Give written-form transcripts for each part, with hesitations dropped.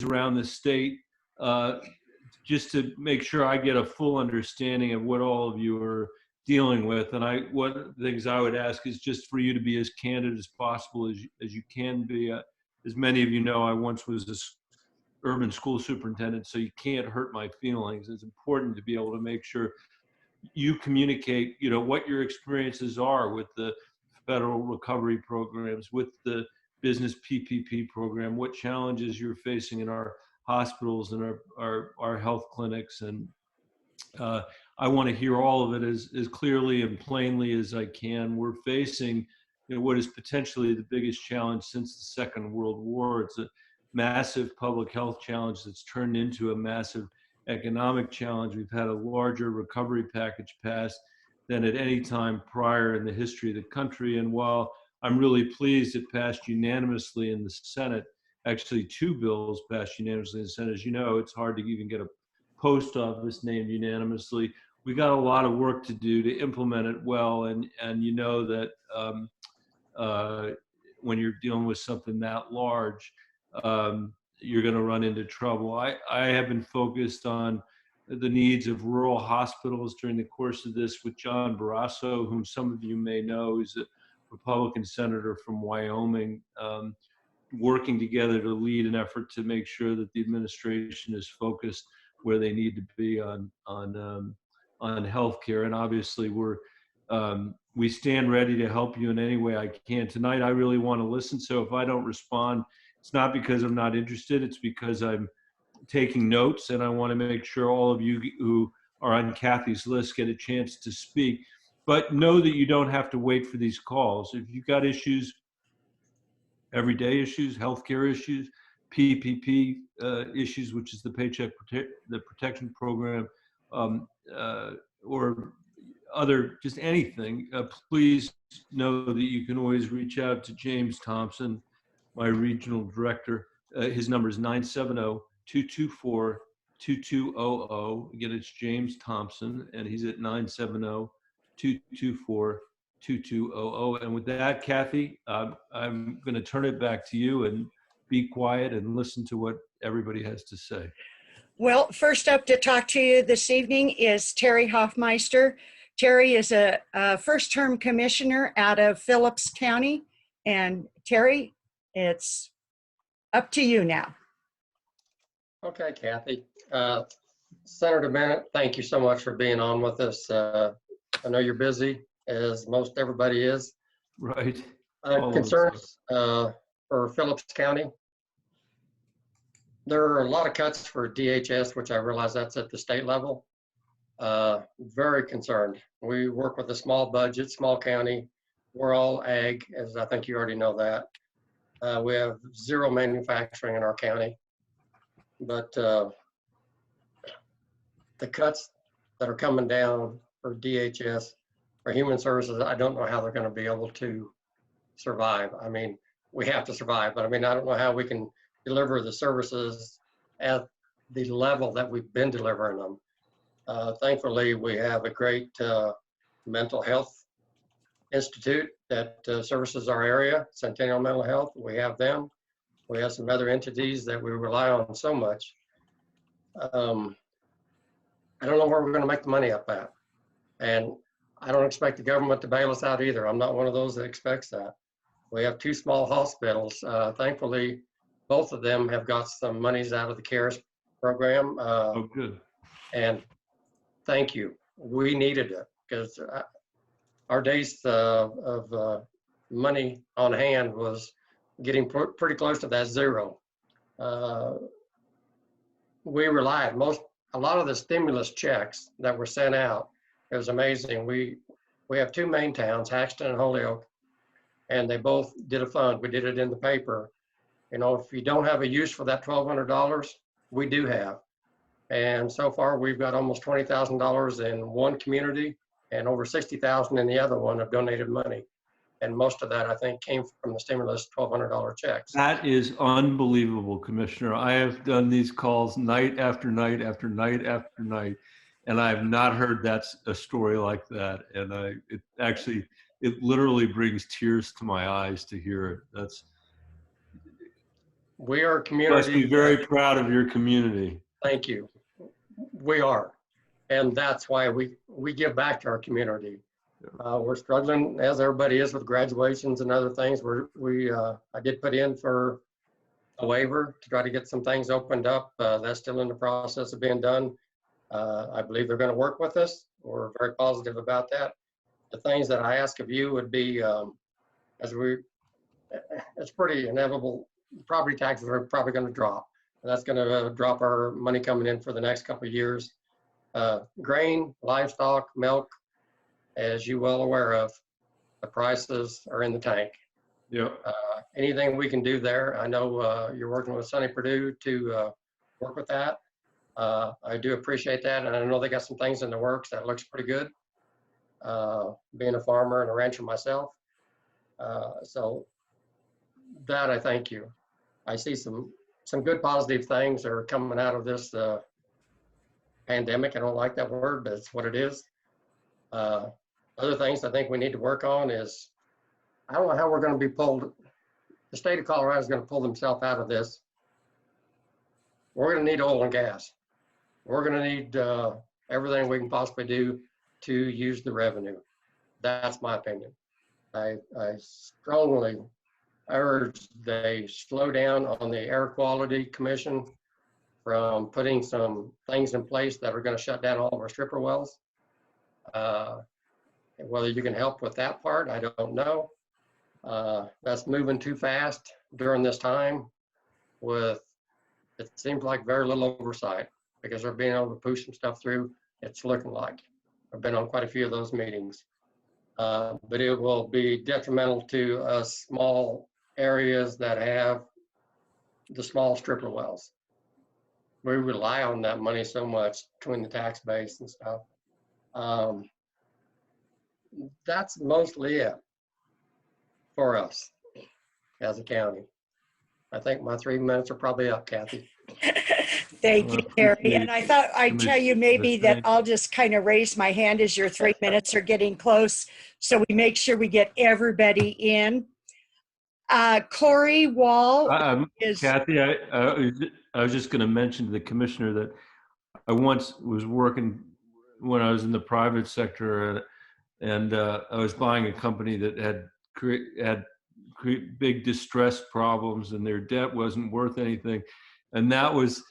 around the state, just to make sure I get a full understanding of what all of you are dealing with. And one of the things I would ask is just for you to be as candid as possible as you can be. As many of you know, I once was this urban school superintendent, so you can't hurt my feelings. It's important to be able to make sure you communicate, what your experiences are with the federal recovery programs, with the business PPP program, what challenges you're facing in our hospitals and our health clinics. And I want to hear all of it as clearly and plainly as I can. We're facing what is potentially the biggest challenge since the Second World War. It's a massive public health challenge that's turned into a massive economic challenge. We've had a larger recovery package passed than at any time prior in the history of the country. And while I'm really pleased it passed unanimously in the Senate, actually 2 bills passed unanimously in the Senate. As you know, it's hard to even get a post office named unanimously. We got a lot of work to do to implement it well, and you know that when you're dealing with something that large, you're going to run into trouble. I have been focused on the needs of rural hospitals during the course of this with John Barrasso, whom some of you may know is a Republican senator from Wyoming, working together to lead an effort to make sure that the administration is focused where they need to be on healthcare. And obviously we stand ready to help you in any way I can. Tonight, I really want to listen. So if I don't respond, it's not because I'm not interested. It's because I'm taking notes, and I want to make sure all of you who are on Kathy's list get a chance to speak. But know that you don't have to wait for these calls. If you've got issues, everyday issues, healthcare issues, PPP issues, which is the Paycheck Protection Program, or other, just anything, please know that you can always reach out to James Thompson, my regional director. His number is 970-224-2200. Again, it's James Thompson, and he's at 970-224-2200. And with that, Kathy, I'm going to turn it back to you, and be quiet and listen to what everybody has to say. Well, first up to talk to you this evening is Terry Hoffmeister. Terry is a first-term commissioner out of Phillips County. And Terry, it's up to you now. Okay, Kathy. Senator Bennet, thank you so much for being on with us. I know you're busy, as most everybody is. Right. Concerns for Phillips County. There are a lot of cuts for DHS, which I realize that's at the state level. Very concerned. We work with a small budget, small county. We're all ag, as I think you already know that. We have 0 manufacturing in our county. But the cuts that are coming down for DHS, for human services, I don't know how they're going to be able to survive. I mean, we have to survive, but I mean, I don't know how we can deliver the services at the level that we've been delivering them. Thankfully, we have a great mental health institute that services our area, Centennial Mental Health. We have them. We have some other entities that we rely on so much. I don't know where we're going to make the money up at. And I don't expect the government to bail us out either. I'm not one of those that expects that. We have 2 small hospitals. Thankfully, both of them have got some monies out of the CARES program. Oh, good. And thank you. We needed it because our days of money on hand was getting pretty close to that 0. We relied a lot of the stimulus checks that were sent out. It was amazing. We have 2 main towns, Haxton and Holyoke, and they both did a fund. We did it in the paper. You know, if you don't have a use for that $1,200, we do have. And so far, we've got almost $20,000 in one community and over $60,000 in the other one of donated money. And most of that, I think, came from the stimulus $1,200 checks. That is unbelievable, Commissioner. I have done these calls night after night after night after night, and I have not heard a story like that. And it literally brings tears to my eyes to hear it. We are a You must community. be very proud of your community. Thank you. We are. And that's why we give back to our community. We're struggling, as everybody is, with graduations and other things. I did put in for a waiver to try to get some things opened up. That's still in the process of being done. I believe they're going to work with us. We're very positive about that. The things that I ask of you would be, it's pretty inevitable. Property taxes are probably going to drop. And that's going to drop our money coming in for the next couple of years. Grain, livestock, milk, as you well aware of, the prices are in the tank. Yeah. Anything we can do there, I know you're working with Sonny Perdue to work with that. I do appreciate that, and I know they got some things in the works that looks pretty good. Being a farmer and a rancher myself, so that I thank you. I see some good positive things are coming out of this pandemic. I don't like that word, but it's what it is. Other things I think we need to work on is, I don't know how we're going to be pulled. The state of Colorado is going to pull themselves out of this. We're going to need oil and gas. We're going to need everything we can possibly do to use the revenue. That's my opinion. I strongly urge they slow down on the Air Quality Commission from putting some things in place that are going to shut down all of our stripper wells. Whether you can help with that part, I don't know. That's moving too fast during this time with, it seems like very little oversight because they're being able to push some stuff through. It's looking like. I've been on quite a few of those meetings. But it will be detrimental to us small areas that have the small stripper wells. We rely on that money so much between the tax base and stuff. That's mostly it for us as a county. I think my 3 minutes are probably up, Kathy. Thank you, Terry. And I thought I'd tell you maybe that I'll just kind of raise my hand as your 3 minutes are getting close, so we make sure we get everybody in. Corey Wall is. Kathy, I was just going to mention to the commissioner that I once was working when I was in the private sector, and I was buying a company that had big distress problems, and their debt wasn't worth anything, and that was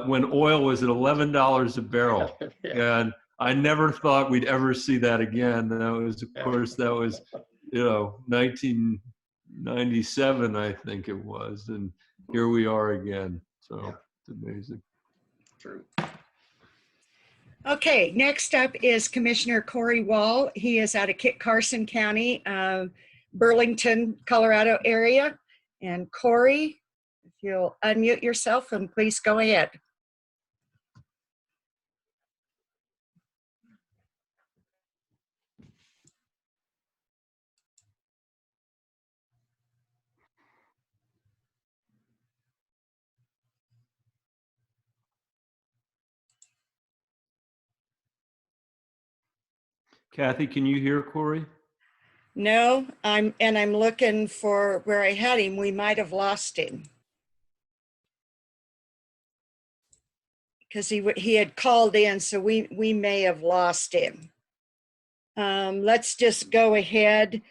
when oil was at $11 a barrel. Yeah. And I never thought we'd ever see that again. That was, of course, 1997, I think it was, and here we are again. So yeah. It's amazing. True. Okay, next up is Commissioner Corey Wall. He is out of Kit Carson County, Burlington, Colorado area. And Corey, if you'll unmute yourself and please go ahead. Kathy, can you hear Corey? No, I'm looking for where I had him. We might have lost him. Because he had called in, so we may have lost him. Let's just go ahead.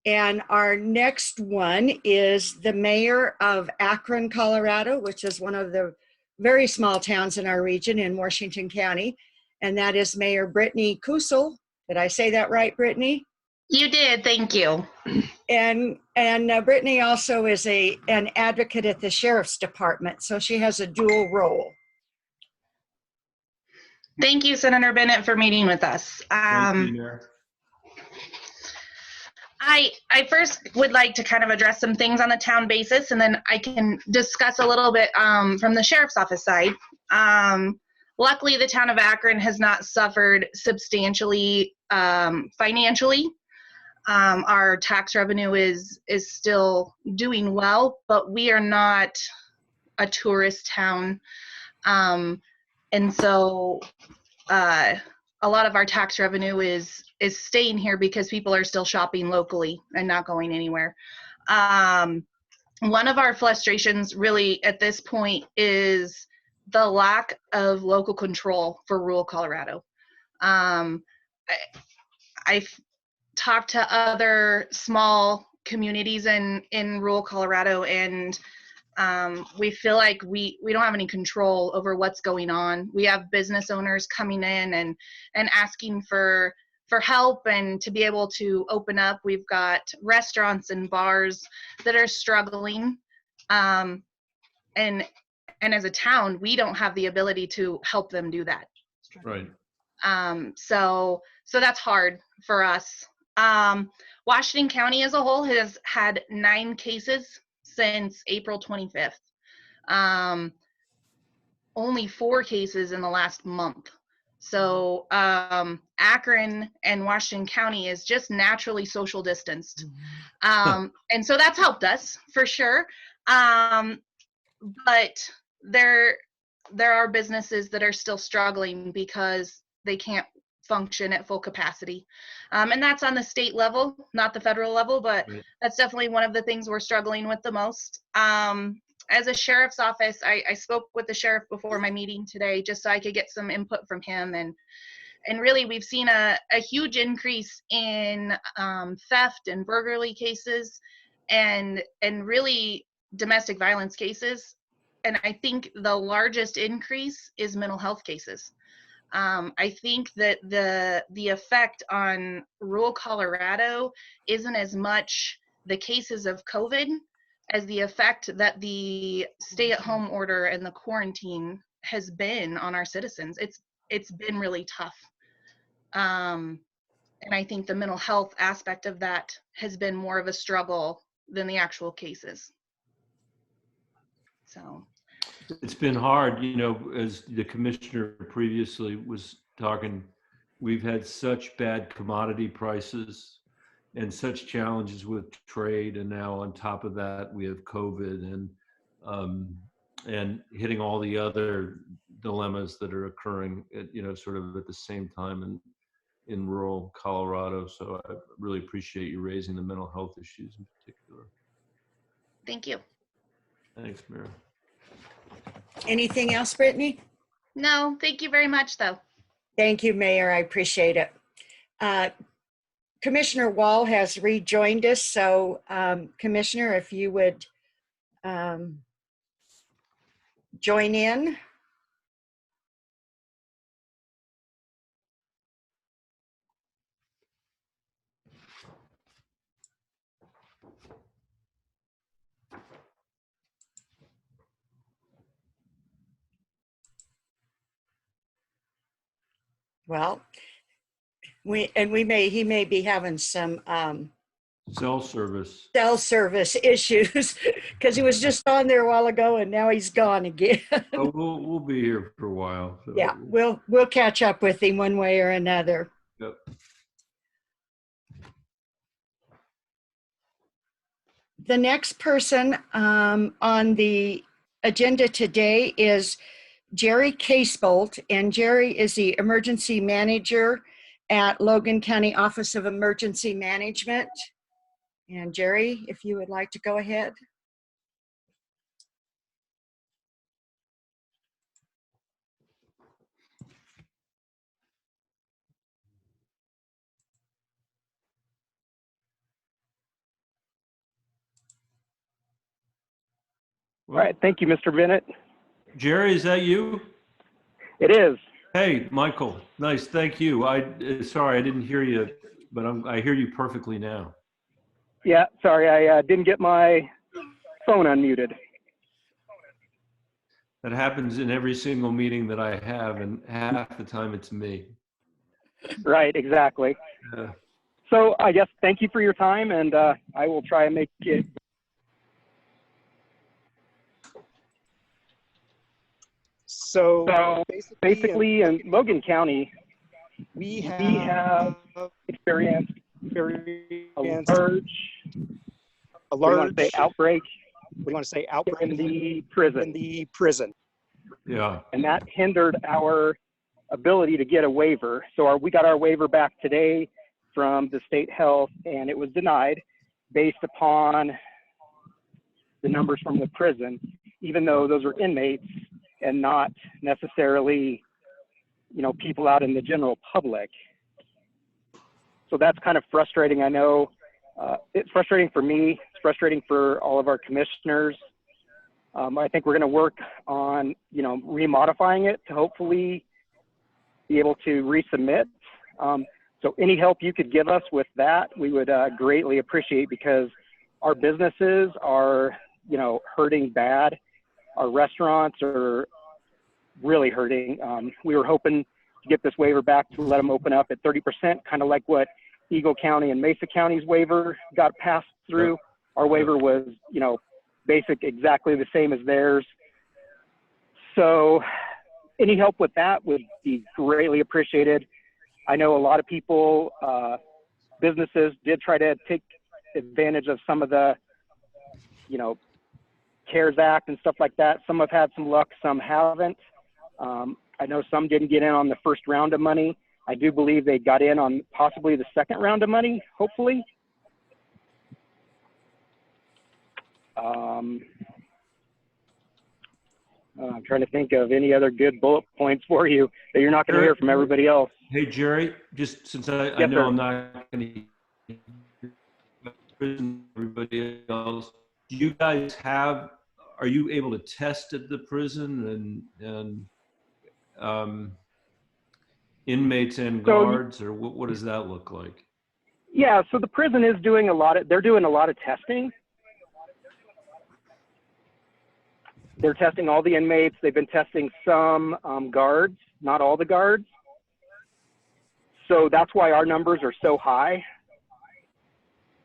And our next one is the mayor of Akron, Colorado, which is one of the very small towns in our region in Washington County. And that is Mayor Brittany Kusel. Did I say that right, Brittany? You did, thank you. And Brittany also is an advocate at the Sheriff's Department, so she has a dual role. Thank you, Senator Bennet, for meeting with us. Thank you, Mayor. I first would like to kind of address some things on the town basis, and then I can discuss a little bit from the Sheriff's Office side. Luckily, the town of Akron has not suffered substantially financially. Our tax revenue is still doing well, but we are not a tourist town. And so a lot of our tax revenue is staying here because people are still shopping locally and not going anywhere. one of our frustrations really at this point is the lack of local control for rural Colorado. I've talked to other small communities in rural Colorado, and we feel like we don't have any control over what's going on. We have business owners coming in and asking for help and to be able to open up. We've got restaurants and bars that are struggling. And as a town, we don't have the ability to help them do that. Right. So that's hard for us. Washington County as a whole has had 9 cases since April 25th. Only 4 cases in the last month. So Akron and Washington County is just naturally social distanced. And so that's helped us for sure. But there are businesses that are still struggling because they can't function at full capacity. And that's on the state level, not the federal level, but that's definitely one of the things we're struggling with the most. As a sheriff's office, I spoke with the sheriff before my meeting today just so I could get some input from him. And really, we've seen a huge increase in theft and burglary cases and really domestic violence cases. And I think the largest increase is mental health cases. I think that the effect on rural Colorado isn't as much the cases of COVID as the effect that the stay-at-home order and the quarantine has been on our citizens. It's been really tough. And I think the mental health aspect of that has been more of a struggle than the actual cases. So it's been hard, you know, as the commissioner previously was talking, we've had such bad commodity prices and such challenges with trade, and now on top of that we have COVID and hitting all the other dilemmas that are occurring at, you know, sort of at the same time in rural Colorado. So I really appreciate you raising the mental health issues in particular. thank you. Thanks, Mary. Anything else, Brittany? No, thank you very much, though. Thank you, Mayor. I appreciate it. Commissioner Wall has rejoined us. So, Commissioner, if you would join in. Well, he may be having some Cell service. cell service issues because he was just on there a while ago and now he's gone again. Oh, we'll be here for a while. So. Yeah, we'll catch up with him one way or another. Yep. The next person on the agenda today is Jerry Casebolt, and Jerry is the emergency manager at Logan County Office of Emergency Management. And Jerry, if you would like to go ahead. Well, All right, thank you, Mr. Bennet. Jerry, is that you? It is. Hey, Michael. Nice. Thank you. Sorry, I didn't hear you, but I hear you perfectly now. Yeah, sorry, I didn't get my phone unmuted. That happens in every single meeting that I have, and half the time it's me. Right, exactly. So I guess thank you for your time, and I will try and make it. So basically in Logan County, we have experienced a large outbreak. We want to say outbreak in the prison. Yeah. And that hindered our ability to get a waiver. So we got our waiver back today from the state health, and it was denied based upon the numbers from the prison, even though those are inmates and not necessarily, you know, people out in the general public. So that's kind of frustrating. I know it's frustrating for me. It's frustrating for all of our commissioners. I think we're going to work on, you know, remodifying it to hopefully be able to resubmit. So any help you could give us with that, we would greatly appreciate, because our businesses are, you know, hurting bad. Our restaurants are really hurting. We were hoping to get this waiver back to let them open up at 30%, kind of like what Eagle County and Mesa County's waiver got passed through. Yep. Our waiver was, you know, basic, exactly the same as theirs. So any help with that would be greatly appreciated. I know a lot of people, businesses did try to take advantage of some of the, you know, CARES Act and stuff like that. Some have had some luck, some haven't. I know some didn't get in on the first round of money. I do believe they got in on possibly the second round of money, hopefully. I'm trying to think of any other good bullet points for you that you're not going to hear from everybody else. Hey, Jerry, just since I Yes, know sir. I'm not going to everybody else, do you guys have, are you able to test at the prison and inmates and guards, or what does that look like? Yeah, so the prison is doing they're doing a lot of testing. They're testing all the inmates. They've been testing some guards, not all the guards. So that's why our numbers are so high.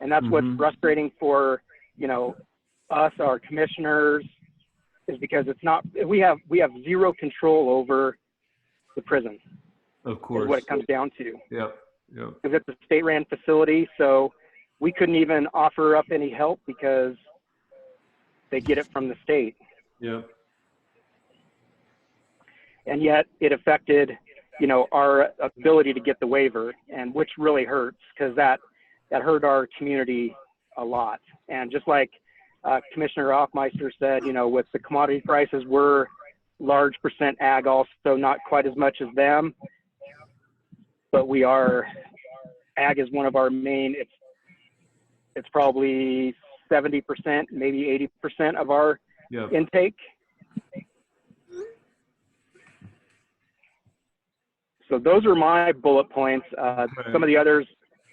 And that's what's frustrating for, you know, us, our commissioners, is because it's not, we have zero control over the prison. Of course. Is what it comes down to. Yep. Yep. Because it's a state-ran facility, so we couldn't even offer up any help because they get it from the state. Yep. And yet it affected, you know, our ability to get the waiver, and which really hurts, because that hurt our community a lot. And just like Commissioner Hoffmeister said, you know, with the commodity prices, we're large percent ag, also not quite as much as them, but we are, ag is one of our main, it's probably 70%, maybe 80% of our intake. So those are my bullet points. Some of the others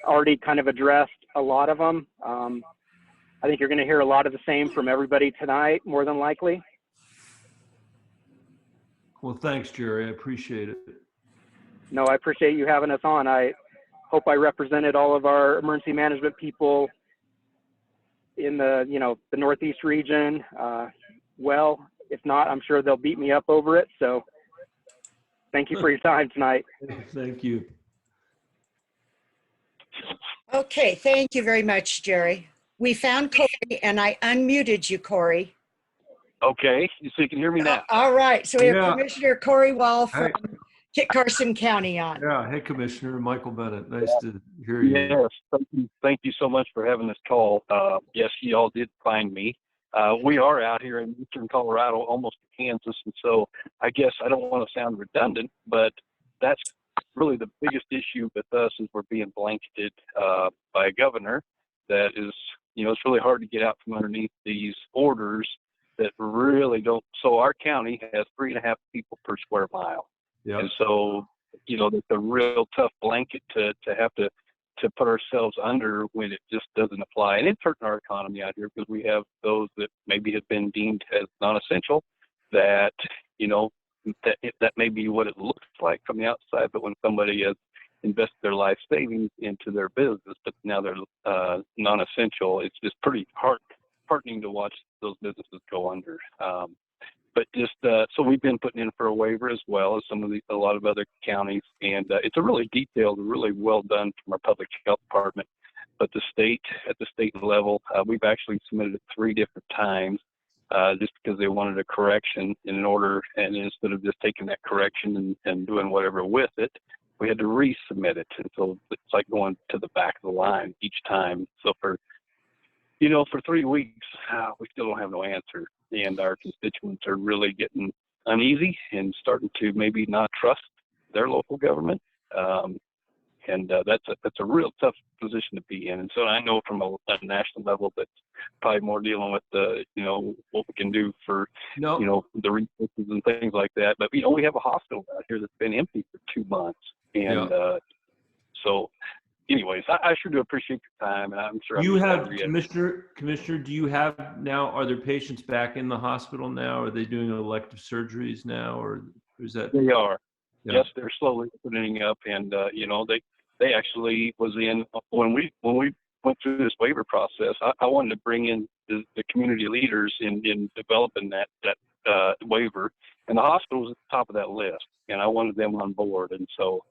already kind of addressed a lot of them. I think you're going to hear a lot of the same from everybody tonight, more than likely. Well, thanks, Jerry. I appreciate it. No, I appreciate you having us on. I hope I represented all of our emergency management people in the, you know, the Northeast region. Well, if not, I'm sure they'll beat me up over it. So thank you for your time tonight. Thank you. Okay, thank you very much, Jerry. We found Corey, and I unmuted you, Corey. Okay, so you can hear me now. All right, so we have Yeah. Commissioner Corey Wall from Hey. Kit Carson County on. Yeah. Hey, Commissioner Michael Bennet. Nice to hear you. Yes, thank you so much for having this call. Yes, you all did find me. We are out here in eastern Colorado, almost to Kansas, and so I guess I don't want to sound redundant, but that's really the biggest issue with us, is we're being blanketed by a governor that is, you know, it's really hard to get out from underneath these orders that really don't. So our county has 3.5 people per square mile. Yep. And so, you know, that's a real tough blanket to have to put ourselves under when it just doesn't apply. And it's hurting our economy out here, because we have those that maybe have been deemed as non-essential, that, you know, that may be what it looks like from the outside. But when somebody has invested their life savings into their business, but now they're non-essential, it's just pretty heartening to watch those businesses go under. But just so we've been putting in for a waiver, as well as a lot of other counties, and it's a really detailed, really well done from our public health department. But at the state level, we've actually submitted it 3 different times, just because they wanted a correction, and instead of just taking that correction and doing whatever with it, we had to resubmit it. And so it's like going to the back of the line each time. So For 3 weeks, we still don't have no answer, and our constituents are really getting uneasy and starting to maybe not trust their local government. That's a real tough position to be in. And so I know from a national level that's probably more dealing with what we can do for No, the resources and things like that. But we have a hospital out here that's been empty for 2 months, and so. Anyways, I sure do appreciate your time, and I'm sure you I'm have, Commissioner, do you have now, are there patients back in the hospital now? Are they doing elective surgeries now, or is that? They are. Yeah. Yes, they're slowly opening up, and they actually was in when we went through this waiver process. I wanted to bring in the community leaders in developing that waiver, and the hospital was at the top of that list, and I wanted them on board, and so.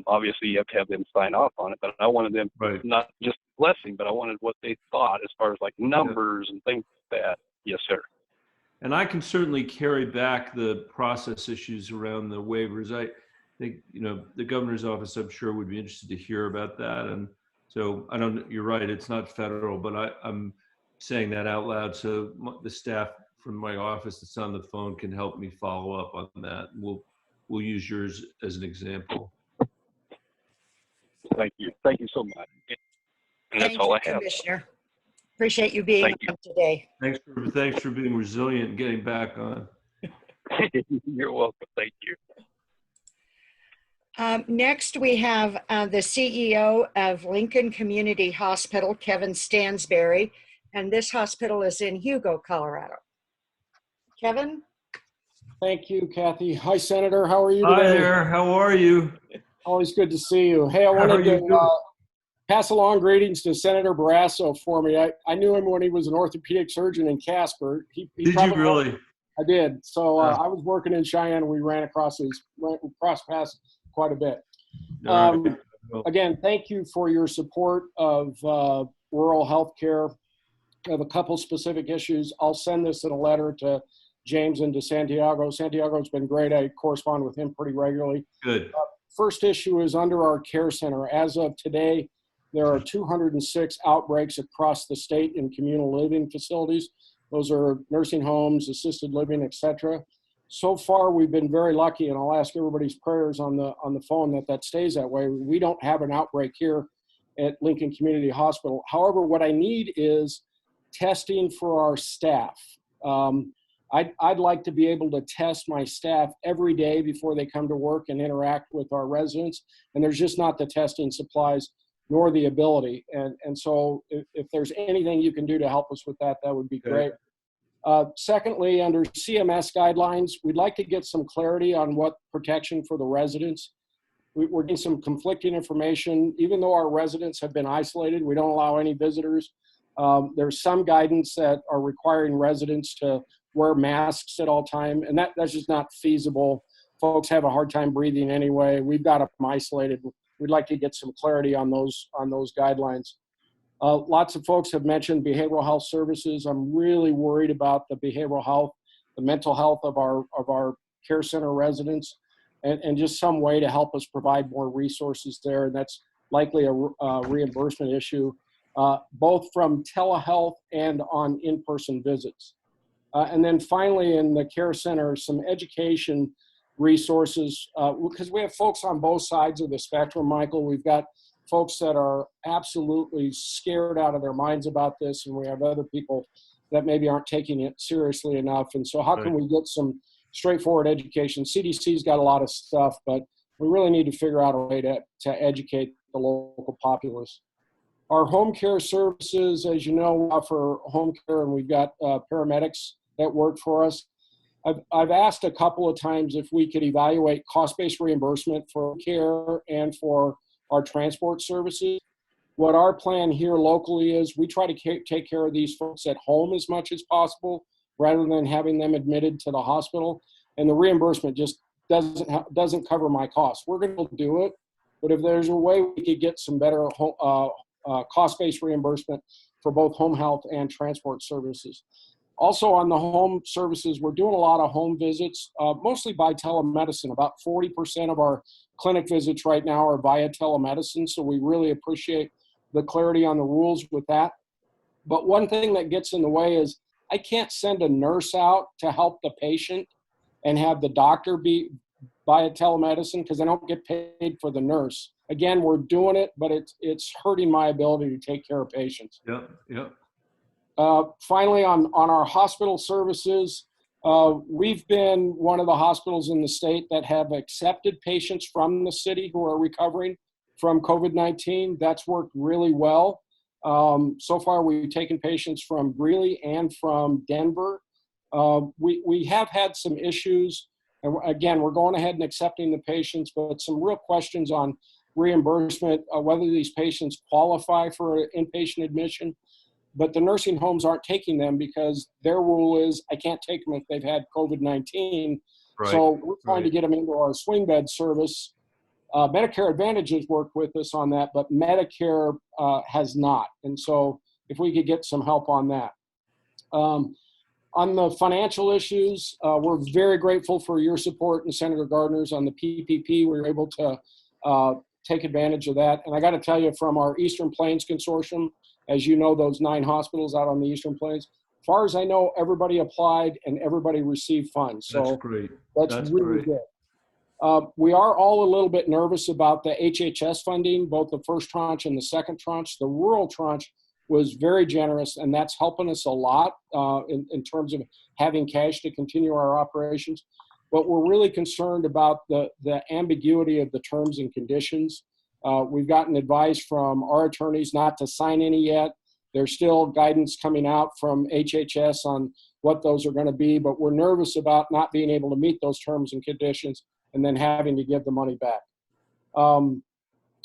Obviously, you have to have them sign off on it, but I wanted them not just blessing, but I wanted what they thought as far as like numbers and things like that. Yes, sir. And I can certainly carry back the process issues around the waivers. I think, the governor's office, I'm sure, would be interested to hear about that. And so you're right, it's not federal, but I'm saying that out loud so the staff from my office that's on the phone can help me follow up on that. We'll use yours as an example. Thank you. Thank you so much. And that's all I have. Commissioner. Appreciate you being on today. Thanks for being resilient and getting back on. You're welcome. Thank you. Next, we have the CEO of Lincoln Community Hospital, Kevin Stansberry, and this hospital is in Hugo, Colorado. Kevin? Thank you, Kathy. Hi, Senator. How are you today? Hi there. How are you? Always good to see you. Hey, I wanted to pass along greetings to Senator Barrasso for me. I knew him when he was an orthopedic surgeon in Casper. Did you really? I did. So I was working in Cheyenne. We ran across paths quite a bit. Again, thank you for your support of rural health care. I have a couple specific issues. I'll send this in a letter to James and to Santiago. Santiago's been great. I correspond with him pretty regularly. Good. First issue is under our care center. As of today, there are 206 outbreaks across the state in communal living facilities. Those are nursing homes, assisted living, etc. So far, we've been very lucky, and I'll ask everybody's prayers on the phone that stays that way. We don't have an outbreak here at Lincoln Community Hospital. However, what I need is testing for our staff. I'd like to be able to test my staff every day before they come to work and interact with our residents. And there's just not the testing supplies nor the ability. And so if there's anything you can do to help us with that, that would be great. Secondly, under CMS guidelines, we'd like to get some clarity on what protection for the residents. We're getting some conflicting information. Even though our residents have been isolated, we don't allow any visitors. There's some guidance that are requiring residents to wear masks at all time, and that's just not feasible. Folks have a hard time breathing anyway. We've got them isolated. We'd like to get some clarity on those guidelines. Lots of folks have mentioned behavioral health services. I'm really worried about the behavioral health, the mental health of our care center residents, and just some way to help us provide more resources there. And that's likely a reimbursement issue, both from telehealth and on in-person visits. And then finally, in the care center, some education resources, because we have folks on both sides of the spectrum, Michael. We've got folks that are absolutely scared out of their minds about this, and we have other people that maybe aren't taking it seriously enough. And so how can we get some straightforward education? CDC's got a lot of stuff, but we really need to figure out a way to educate the local populace. Our home care services, as you know, offer home care, and we've got paramedics that work for us. I've asked a couple of times if we could evaluate cost-based reimbursement for care and for our transport services. What our plan here locally is we try to take care of these folks at home as much as possible rather than having them admitted to the hospital. And the reimbursement just doesn't cover my costs. We're going to do it, but if there's a way we could get some better cost-based reimbursement for both home health and transport services. Also on the home services, we're doing a lot of home visits, mostly by telemedicine. About 40% of our clinic visits right now are via telemedicine, so we really appreciate the clarity on the rules with that. But one thing that gets in the way is I can't send a nurse out to help the patient and have the doctor be via telemedicine because I don't get paid for the nurse. Again, we're doing it, but it's hurting my ability to take care of patients. Yep, yep. Finally, on our hospital services, we've been one of the hospitals in the state that have accepted patients from the city who are recovering from COVID-19. That's worked really well. So far, we've taken patients from Greeley and from Denver. We have had some issues. And again, we're going ahead and accepting the patients, but some real questions on reimbursement, whether these patients qualify for inpatient admission. But the nursing homes aren't taking them because their rule is I can't take them if they've had COVID-19. Right, So we're trying to right. get them into our swing bed service. Medicare Advantage has worked with us on that, but Medicare has not. And so if we could get some help on that. On the financial issues, we're very grateful for your support and Senator Gardner's on the PPP. We were able to take advantage of that. And I got to tell you, from our Eastern Plains Consortium, as you know, those 9 hospitals out on the Eastern Plains, as far as I know, everybody applied and everybody received funds. So That's great. that's really great. good. We are all a little bit nervous about the HHS funding, both the first tranche and the second tranche. The rural tranche was very generous, and that's helping us a lot in terms of having cash to continue our operations. But we're really concerned about the ambiguity of the terms and conditions. We've gotten advice from our attorneys not to sign any yet. There's still guidance coming out from HHS on what those are going to be, but we're nervous about not being able to meet those terms and conditions and then having to give the money back.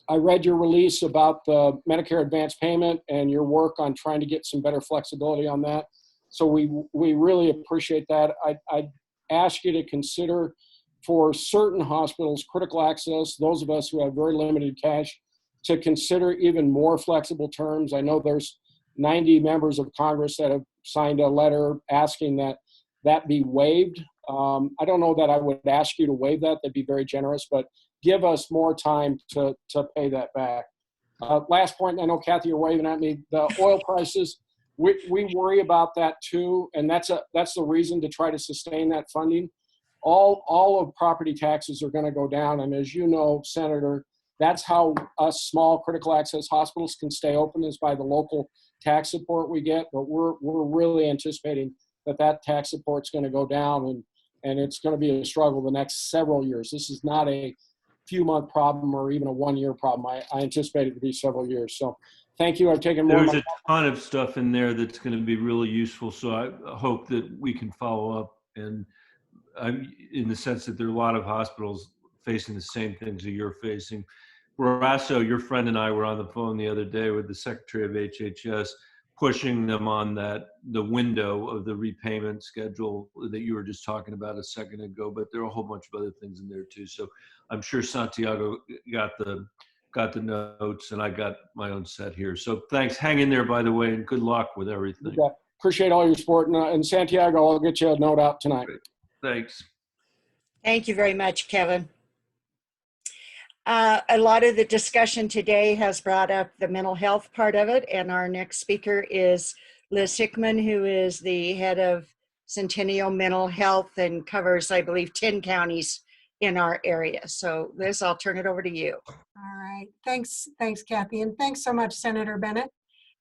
I read your release about the Medicare advance payment and your work on trying to get some better flexibility on that. So we really appreciate that. I'd ask you to consider for certain hospitals, critical access, those of us who have very limited cash, to consider even more flexible terms. I know there's 90 members of Congress that have signed a letter asking that be waived. I don't know that I would ask you to waive that. That'd be very generous, but give us more time to pay that back. Last point, I know, Kathy, you're waving at me. The oil prices, we worry about that too, and that's the reason to try to sustain that funding. All of property taxes are going to go down, and as you know, Senator, that's how us small critical access hospitals can stay open, is by the local tax support we get. But we're really anticipating that tax support's going to go down, and it's going to be a struggle the next several years. This is not a few-month problem or even a one-year problem. I anticipate it to be several years. So thank you. I've taken more. There's a ton of stuff in there that's going to be really useful. So I hope that we can follow up, and in the sense that there are a lot of hospitals facing the same things that you're facing. Rasso, your friend, and I were on the phone the other day with the Secretary of HHS, pushing them on the window of the repayment schedule that you were just talking about a second ago, but there are a whole bunch of other things in there too. So I'm sure Santiago got the notes, and I got my own set here. So thanks. Hang in there, by the way, and good luck with everything. Yeah, appreciate all your support. And Santiago, I'll get you a note out tonight. Great. Thanks. Thank you very much, Kevin. A lot of the discussion today has brought up the mental health part of it, and our next speaker is Liz Hickman, who is the head of Centennial Mental Health and covers, I believe, 10 counties in our area. So Liz, I'll turn it over to you. All right. Thanks, Kathy. And thanks so much, Senator Bennet.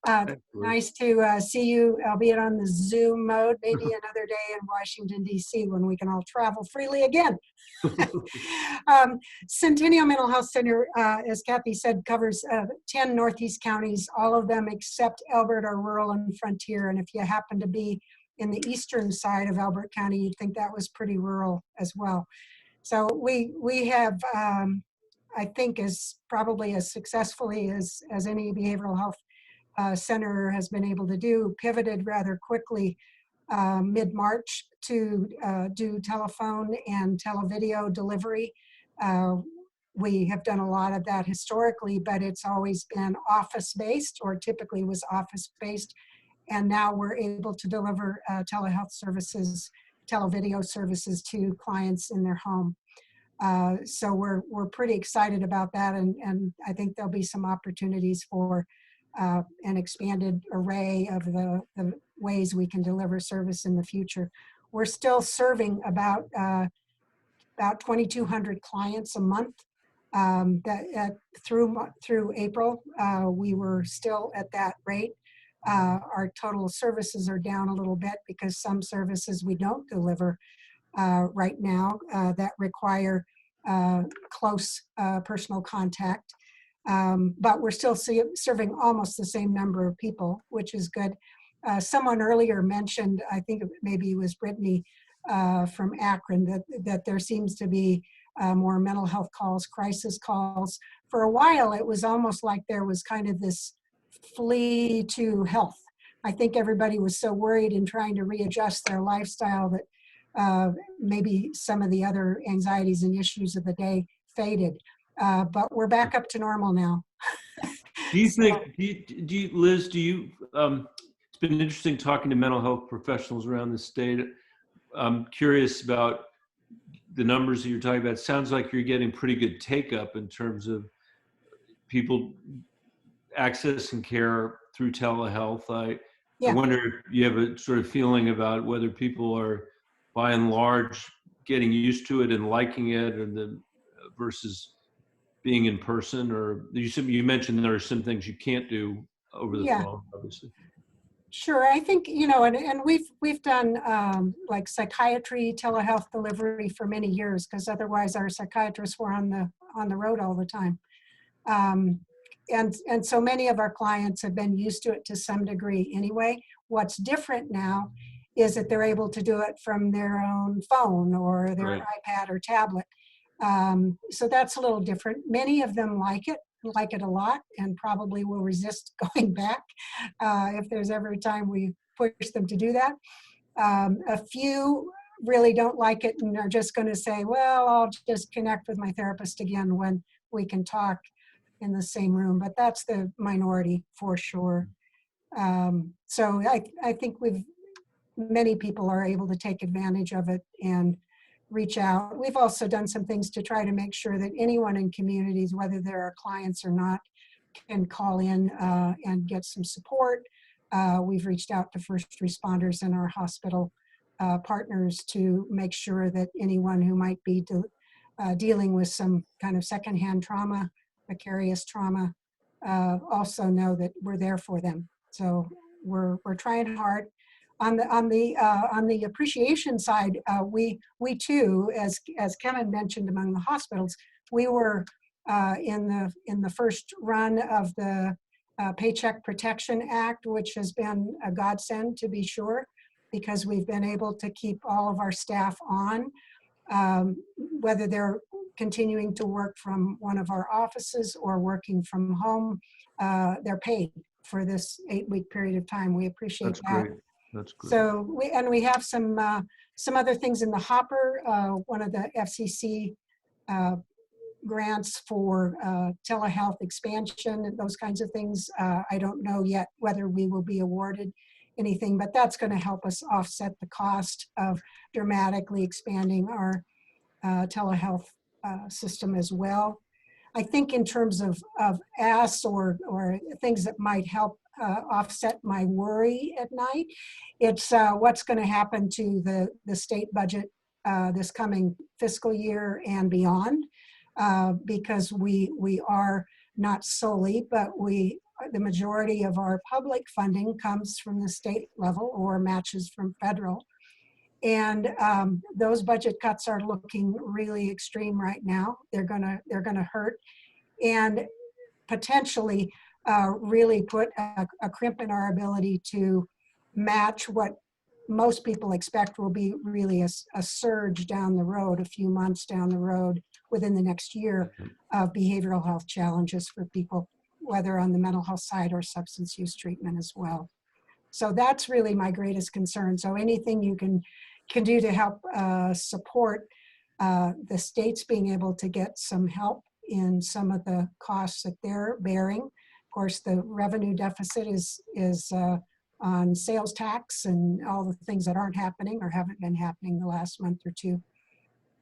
Thanks, Liz. Nice to see you, albeit on the Zoom mode, maybe another day in Washington, D.C. when we can all travel freely again. Centennial Mental Health Center, as Kathy said, covers 10 Northeast counties, all of them except Elbert are rural and frontier. And if you happen to be in the eastern side of Elbert County, you'd think that was pretty rural as well. So we have, I think, as probably as successfully as any behavioral health center has been able to do, pivoted rather quickly mid-March to do telephone and televideo delivery. We have done a lot of that historically, but it's always been office-based, or typically was office-based. And now we're able to deliver telehealth services, televideo services to clients in their home. So we're pretty excited about that, and I think there'll be some opportunities for an expanded array of the ways we can deliver service in the future. We're still serving about 2,200 clients a month. Through April, we were still at that rate. Our total services are down a little bit because some services we don't deliver right now that require close personal contact. But we're still serving almost the same number of people, which is good. Someone earlier mentioned, I think maybe it was Brittany from Akron, that there seems to be more mental health calls, crisis calls. For a while, it was almost like there was kind of this flee to health. I think everybody was so worried and trying to readjust their lifestyle that maybe some of the other anxieties and issues of the day faded. But we're back up to normal now. Do you think, Liz, it's been interesting talking to mental health professionals around the state. I'm curious about the numbers that you're talking about. It sounds like you're getting pretty good take-up in terms of people accessing care through telehealth. I wonder if you have a sort of feeling about whether people are, by and large, getting used to it and liking it, and versus being in person. Or you mentioned there are some things you can't do over the phone, obviously. Sure, I think, and we've done like psychiatry telehealth delivery for many years, because otherwise our psychiatrists were on the road all the time. And so many of our clients have been used to it to some degree anyway. What's different now is that they're able to do it from their own phone or their iPad or tablet. So that's a little different. Many of them like it a lot, and probably will resist going back if there's ever a time we push them to do that. A few really don't like it and are just going to say, well, I'll just connect with my therapist again when we can talk in the same room, but that's the minority for sure. So I think many people are able to take advantage of it and reach out. We've also done some things to try to make sure that anyone in communities, whether they're our clients or not, can call in and get some support. We've reached out to first responders and our hospital partners to make sure that anyone who might be dealing with some kind of secondhand trauma, vicarious trauma, also know that we're there for them. So we're trying hard. On the appreciation side, we too, as Kevin mentioned, among the hospitals, we were in the first run of the Paycheck Protection Act, which has been a godsend, to be sure, because we've been able to keep all of our staff on, whether they're continuing to work from one of our offices or working from home. They're paid for this 8-week period of time. We appreciate that. Great. That's great. So we have some other things in the hopper. One of the FCC grants for telehealth expansion and those kinds of things. I don't know yet whether we will be awarded anything, but that's going to help us offset the cost of dramatically expanding our telehealth system as well. I think in terms of asks or things that might help offset my worry at night, it's what's going to happen to the state budget this coming fiscal year and beyond, because we are not solely, but the majority of our public funding comes from the state level or matches from federal. And those budget cuts are looking really extreme right now. They're gonna hurt, and potentially really put a crimp in our ability to match what most people expect will be really a surge down the road, a few months down the road within the next year of behavioral health challenges for people, whether on the mental health side or substance use treatment as well. So that's really my greatest concern. So anything you can do to help support the states being able to get some help in some of the costs that they're bearing. Of course, the revenue deficit is on sales tax and all the things that aren't happening or haven't been happening the last month or two.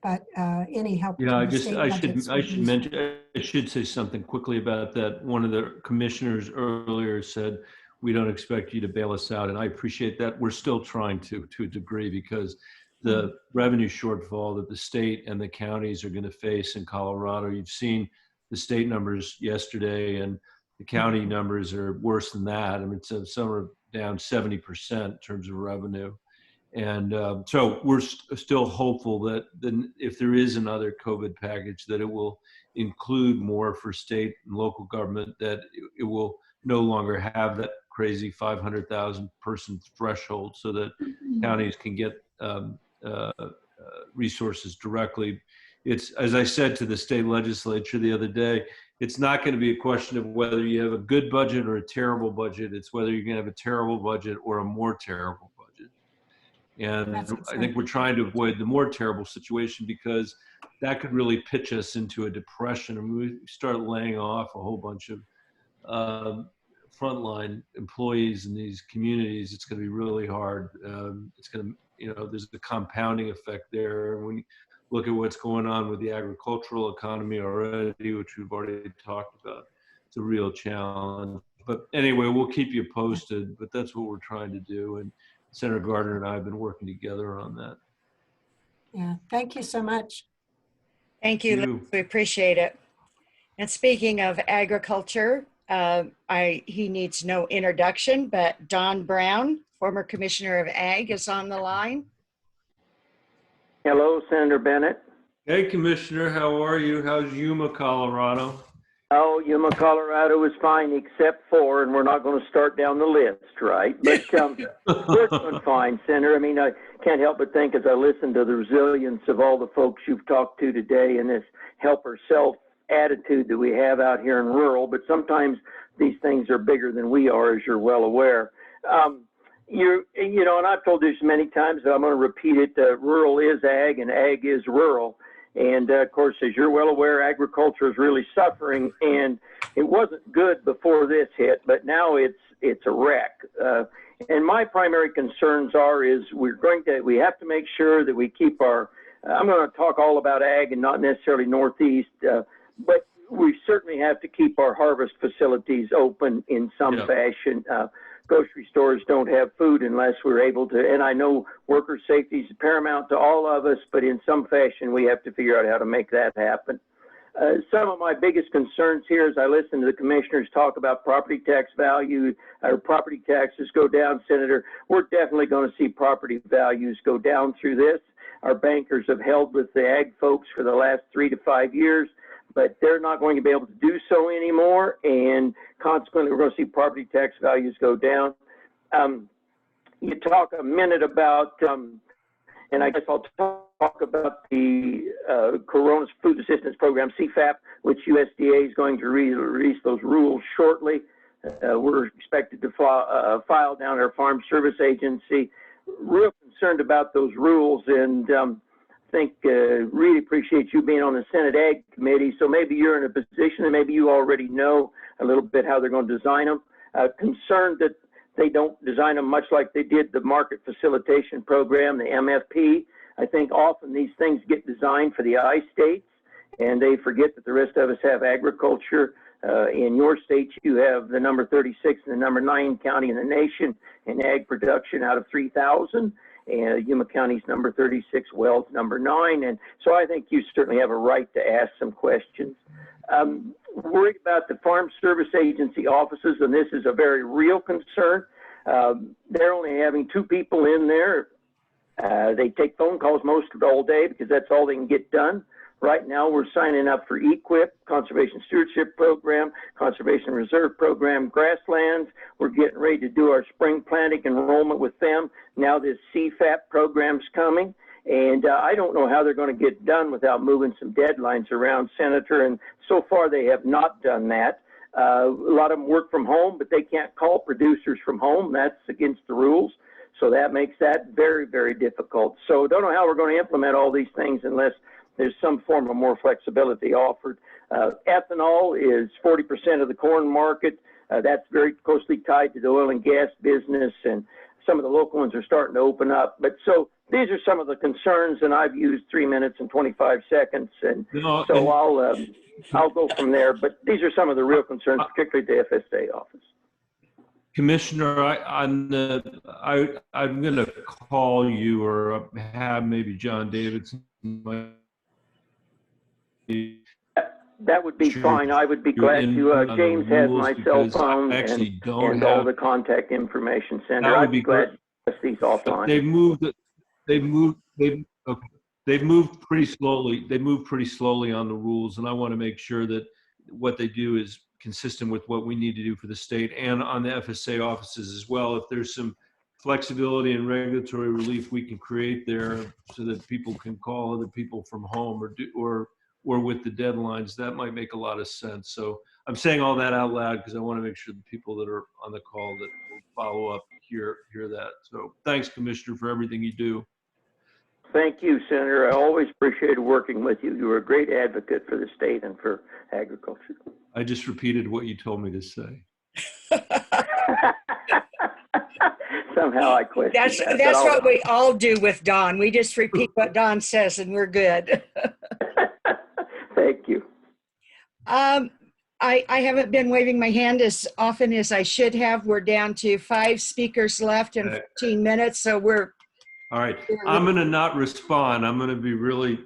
but any help Yeah, from the state budgets I would should be- mention, I should say something quickly about that. One of the commissioners earlier said, we don't expect you to bail us out. And I appreciate that. We're still trying to a degree, because the revenue shortfall that the state and the counties are going to face in Colorado, you've seen the state numbers yesterday, and the county numbers are worse than that. I mean, some are down 70% in terms of revenue. And so we're still hopeful that if there is another COVID package, that it will include more for state and local government, that it will no longer have that crazy 500,000 person threshold, so that counties can get resources directly. It's, as I said to the state legislature the other day, it's not going to be a question of whether you have a good budget or a terrible budget. It's whether you're going to have a terrible budget or a more terrible budget. And I think we're trying to avoid the more terrible situation, because that could really pitch us into a depression. And we start laying off a whole bunch of frontline employees in these communities. It's going to be really hard. It's going to, there's the compounding effect there. When you look at what's going on with the agricultural economy already, which we've already talked about, it's a real challenge. But anyway, we'll keep you posted, but that's what we're trying to do. And Senator Gardner and I have been working together on that. Yeah, thank you so much. Thank you, Liz. We appreciate it. And speaking of agriculture, he needs no introduction, but Don Brown, former Commissioner of Ag, is on the line. Hello, Senator Bennet. Hey, Commissioner, how are you? How's Yuma, Colorado? Oh, Yuma, Colorado is fine, except for, and we're not going to start down the list, right? But we're doing fine, Senator. I mean, I can't help but think, as I listen to the resilience of all the folks you've talked to today, and this helper self attitude that we have out here in rural, but sometimes these things are bigger than we are, as you're well aware. And I've told this many times, but I'm going to repeat it. Rural is ag and ag is rural. And of course, as you're well aware, agriculture is really suffering, and it wasn't good before this hit, but now it's a wreck. And my primary concerns is we have to make sure that we keep I'm going to talk all about ag and not necessarily Northeast, but we certainly have to keep our harvest facilities open in some fashion. Grocery stores don't have food unless we're able to, and I know worker safety is paramount to all of us, but in some fashion we have to figure out how to make that happen. Some of my biggest concerns here, as I listen to the commissioners talk about property tax value, or property taxes go down, Senator, we're definitely going to see property values go down through this. Our bankers have held with the ag folks for the last 3 to 5 years, but they're not going to be able to do so anymore, and consequently, we're going to see property tax values go down. You talk a minute about, and I guess I'll talk about the Corona Food Assistance Program, CFAP, which USDA is going to release those rules shortly. We're expected to file down our Farm Service Agency. Real concerned about those rules, and really appreciate you being on the Senate Ag Committee. So maybe you're in a position, and maybe you already know a little bit how they're going to design them. Concerned that they don't design them much like they did the Market Facilitation Program, the MFP. I think often these things get designed for the I states, and they forget that the rest of us have agriculture. In your state, you have the number 36 and the number 9 county in the nation in ag production out of 3,000. And Yuma County's number 36, Wells number 9. And so I think you certainly have a right to ask some questions. Worried about the Farm Service Agency offices, and this is a very real concern. They're only having 2 people in there. They take phone calls most of all day because that's all they can get done. Right now, we're signing up for EQIP, Conservation Stewardship Program, Conservation Reserve Program, Grasslands. We're getting ready to do our spring planting enrollment with them. Now this CFAP program's coming, and I don't know how they're going to get done without moving some deadlines around, Senator, and so far they have not done that. A lot of them work from home, but they can't call producers from home. That's against the rules. So that makes that very, very difficult. So don't know how we're going to implement all these things unless there's some form of more flexibility offered. Ethanol is 40% of the corn market. That's very closely tied to the oil and gas business, and some of the local ones are starting to open up. But so these are some of the concerns, and I've used 3 minutes and 25 seconds, and No, so and- I'll go from there. But these are some of the real concerns, particularly at the FSA office. Commissioner, I'm going to call you or have maybe John Davidson. That would be Sure. fine. I would be You're glad in to. on the James has rules my cell because I phone actually don't and all have- the contact information, That Senator. would I'd be be glad great. to discuss these offline. They've moved pretty slowly. They move pretty slowly on the rules, and I want to make sure that what they do is consistent with what we need to do for the state and on the FSA offices as well. If there's some flexibility and regulatory relief we can create there so that people can call other people from home or with the deadlines, that might make a lot of sense. So I'm saying all that out loud because I want to make sure the people that are on the call that will follow up hear that. So thanks, Commissioner, for everything you do. Thank you, Senator. I always appreciated working with you. You were a great advocate for the state and for agriculture. I just repeated what you told me to say. Somehow I question That's that. what we all do with Don. We just repeat what Don says and we're good. Thank you. I haven't been waving my hand as often as I should have. We're down to 5 speakers left in 15 minutes, so we're. All right, I'm going to not respond. I'm going to be really.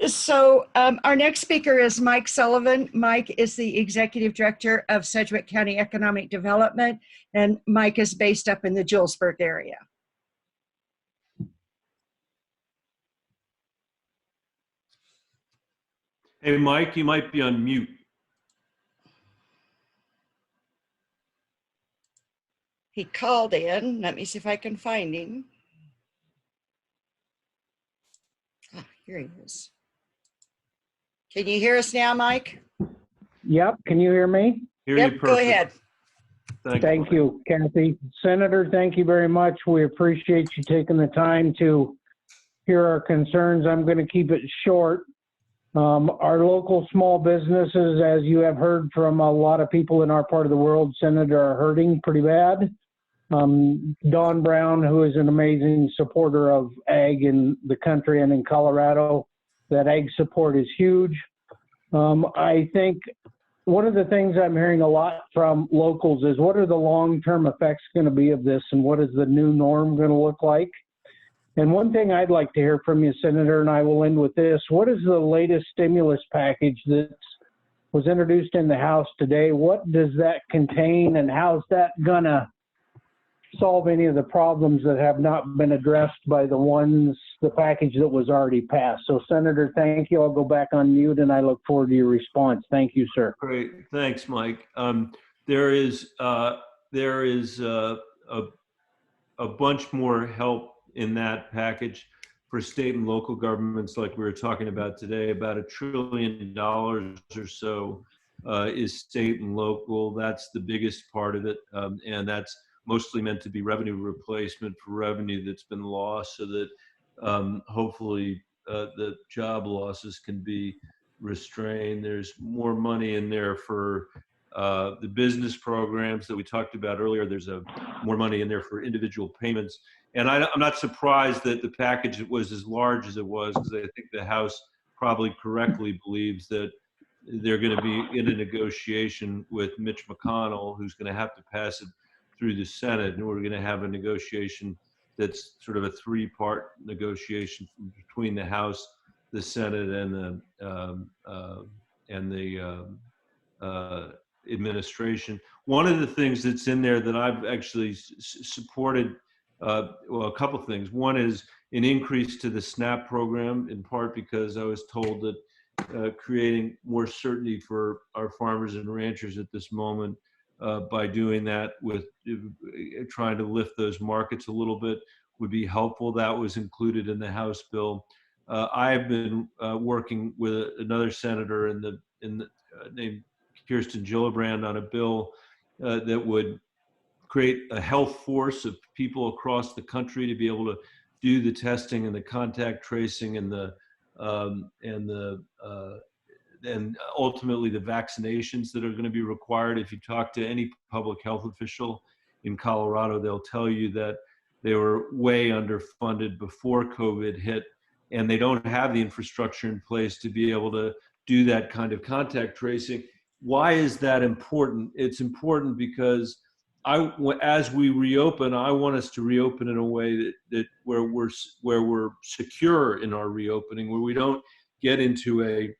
So our next speaker is Mike Sullivan. Mike is the Executive Director of Sedgwick County Economic Development, and Mike is based up in the Julesburg area. Hey, Mike, you might be on mute. He called in. Let me see if I can find him. Oh, here he is. Can you hear us now, Mike? Yep. Can you hear me? Hear Yep, you go perfect. ahead. Thank you, Kathy. Senator, thank you very much. We appreciate you taking the time to hear our concerns. I'm going to keep it short. Our local small businesses, as you have heard from a lot of people in our part of the world, Senator, are hurting pretty bad. Don Brown, who is an amazing supporter of ag in the country and in Colorado, that ag support is huge. I think one of the things I'm hearing a lot from locals is what are the long-term effects going to be of this and what is the new norm going to look like? And one thing I'd like to hear from you, Senator, and I will end with this, what is the latest stimulus package that was introduced in the House today? What does that contain and how's that going to solve any of the problems that have not been addressed by the package that was already passed? So, Senator, thank you. I'll go back on mute, and I look forward to your response. Thank you, sir. Great, thanks, Mike. There is a bunch more help in that package for state and local governments, like we were talking about today. About $1 trillion or so is state and local. That's the biggest part of it, and that's mostly meant to be revenue replacement for revenue that's been lost, so that hopefully the job losses can be restrained. There's more money in there for the business programs that we talked about earlier. There's more money in there for individual payments. And I'm not surprised that the package was as large as it was, because I think the House probably correctly believes that they're going to be in a negotiation with Mitch McConnell, who's going to have to pass it through the Senate, and we're going to have a negotiation that's sort of a 3-part negotiation between the House, the Senate, and the administration. One of the things that's in there that I've actually supported, well, a couple things. One is an increase to the SNAP program, in part because I was told that creating more certainty for our farmers and ranchers at this moment by doing that with trying to lift those markets a little bit would be helpful. That was included in the House bill. I've been working with another senator named Kirsten Gillibrand on a bill that would create a health force of people across the country to be able to do the testing and the contact tracing and and ultimately the vaccinations that are going to be required. If you talk to any public health official in Colorado, they'll tell you that they were way underfunded before COVID hit, and they don't have the infrastructure in place to be able to do that kind of contact tracing. Why is that important? It's important because as we reopen, I want us to reopen in a way that where we're secure in our reopening, where we don't get into a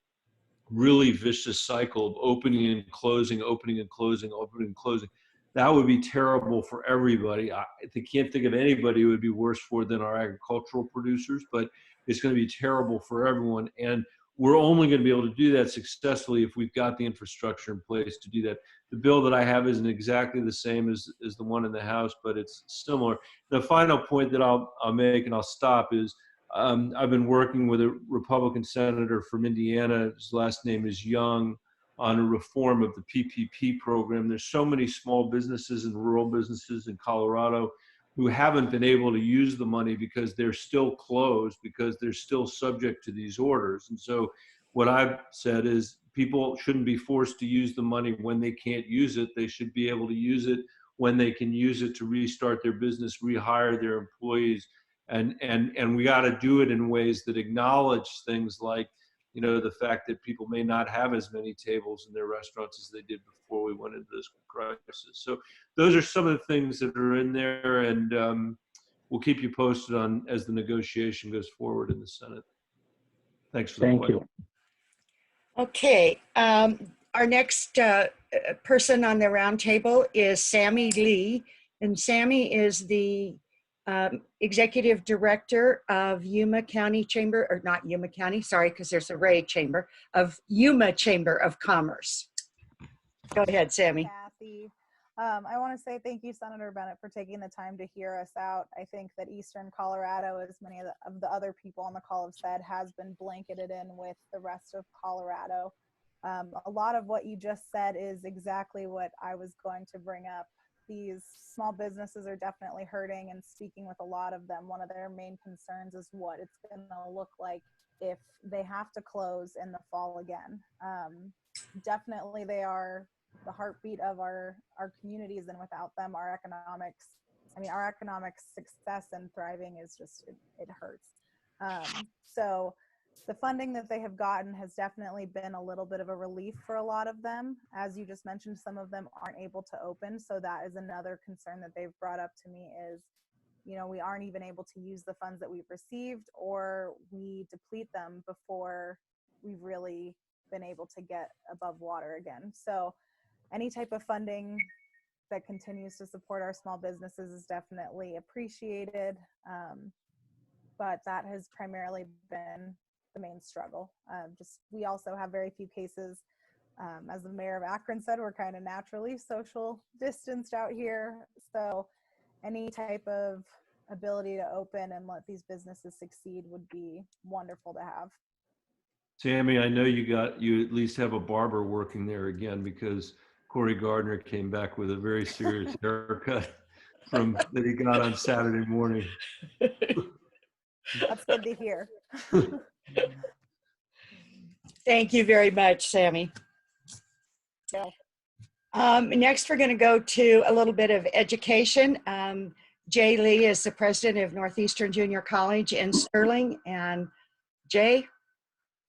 really vicious cycle of opening and closing, opening and closing, opening and closing. That would be terrible for everybody. I can't think of anybody who would be worse for than our agricultural producers, but it's going to be terrible for everyone. And we're only going to be able to do that successfully if we've got the infrastructure in place to do that. The bill that I have isn't exactly the same as the one in the House, but it's similar. The final point that I'll make, and I'll stop, is I've been working with a Republican senator from Indiana, his last name is Young, on a reform of the PPP program. There's so many small businesses and rural businesses in Colorado who haven't been able to use the money because they're still closed, because they're still subject to these orders. And so what I've said is people shouldn't be forced to use the money when they can't use it. They should be able to use it when they can use it to restart their business, rehire their employees. And we got to do it in ways that acknowledge things like, you know, the fact that people may not have as many tables in their restaurants as they did before we went into this crisis. So those are some of the things that are in there, and we'll keep you posted on as the negotiation goes forward in the Senate. Thanks for the Thank question. you. Okay, our next person on the roundtable is Sammy Lee, and Sammy is the Executive Director of Yuma County Chamber, or not Yuma County, sorry, because there's a Ray Chamber, of Yuma Chamber of Commerce. Go ahead, Sammy. Kathy. I want to say thank you, Senator Bennet, for taking the time to hear us out. I think that Eastern Colorado, as many of the other people on the call have said, has been blanketed in with the rest of Colorado. A lot of what you just said is exactly what I was going to bring up. These small businesses are definitely hurting, and speaking with a lot of them, one of their main concerns is what it's going to look like if they have to close in the fall again. Definitely they are the heartbeat of our communities, and without them, our economic success and thriving is just, it hurts. So the funding that they have gotten has definitely been a little bit of a relief for a lot of them. As you just mentioned, some of them aren't able to open. So that is another concern that they've brought up to me is, you know, we aren't even able to use the funds that we've received, or we deplete them before we've really been able to get above water again. So any type of funding that continues to support our small businesses is definitely appreciated. But that has primarily been the main struggle. We also have very few cases. As the mayor of Akron said, we're kind of naturally social distanced out here. So any type of ability to open and let these businesses succeed would be wonderful to have. Sammy, I know you at least have a barber working there again, because Corey Gardner came back with a very serious haircut that he got on Saturday morning. That's good to hear. Thank you very much, Sammy. Next, we're going to go to a little bit of education. Jay Lee is the president of Northeastern Junior College in Sterling. And Jay,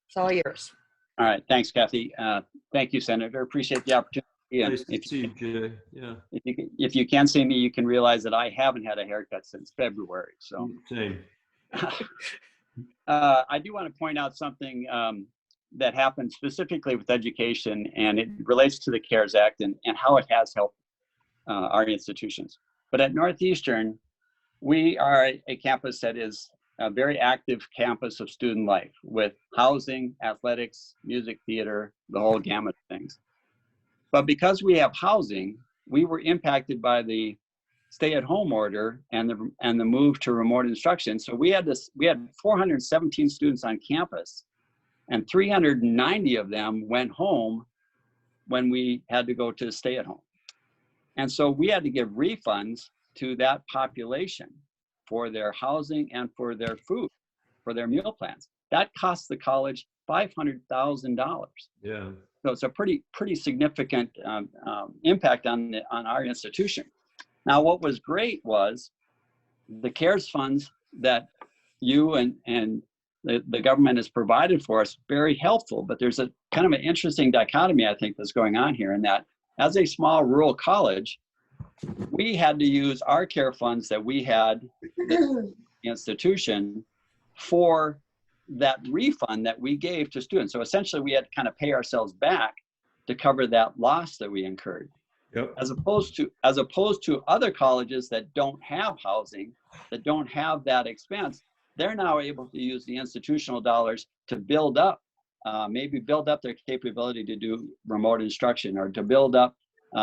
it's all yours. All right. Thanks, Kathy. Thank you, Senator. Appreciate the opportunity. And Nice to see you, Jay. Yeah. If you can see me, you can realize that I haven't had a haircut since February. So same. I do want to point out something that happened specifically with education, and it relates to the CARES Act and how it has helped our institutions. But at Northeastern, we are a campus that is a very active campus of student life with housing, athletics, music, theater, the whole gamut of things. But because we have housing, we were impacted by the stay-at-home order and the move to remote instruction. So we had 417 students on campus, and 390 of them went home when we had to go to stay-at-home. And so we had to give refunds to that population for their housing and for their food, for their meal plans. That cost the college $500,000. Yeah. So it's a pretty significant impact on our institution. Now, what was great was the CARES funds that you and the government has provided for us, very helpful. But there's a kind of an interesting dichotomy, I think, that's going on here, in that as a small rural college, we had to use our care funds that we had, the institution, for that refund that we gave to students. So essentially we had to kind of pay ourselves back to cover that loss that we incurred. Yep. As opposed to other colleges that don't have housing, that don't have that expense, they're now able to use the institutional dollars to build up, maybe build up their capability to do remote instruction, or to build up